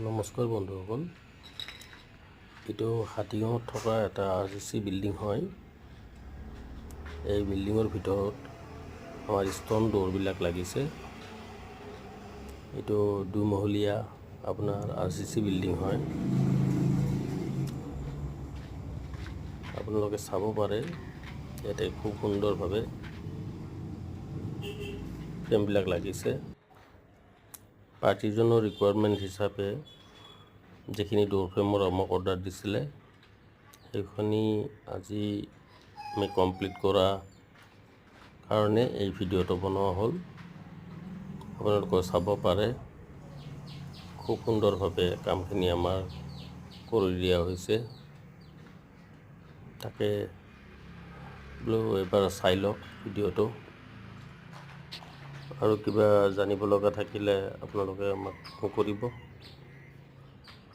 নমস্কাৰ বন্ধুসকল, এইটো হাতীগাঁৱত থকা এটা RCC বিল্ডিং হয়। এই বিল্ডিঙৰ ভিতৰত আমাৰ ষ্টন ডোৰবিলাক লাগিছে। এইটো দুমহলীয়া আপোনাৰ RCC বিল্ডিং হয়। আপোনালোকে চাব পাৰে, ইয়াতে খুব সুন্দৰভাৱে ফ্ৰেমবিলাক লাগিছে। পাৰ্টিজনৰ ৰিকুৱাৰমেণ্ট হিচাপে যিখিনি ডোৰ ফ্ৰেমৰ আমাক অৰ্ডাৰ দিছিলে, সেইখিনি আজি আমি কমপ্লিট কৰা কাৰণে এই ভিডিঅ'টো বনোৱা হ'ল। আপোনালোকে চাব পাৰে, খুব সুন্দৰভাৱে কামখিনি আমাৰ কৰি দিয়া হৈছে। তাকে বোলো এবাৰ চাই লওক ভিডিঅ'টো। আৰু কিবা জানিব লগা থাকিলে আপোনালোকে আমাক ফোন কৰিব।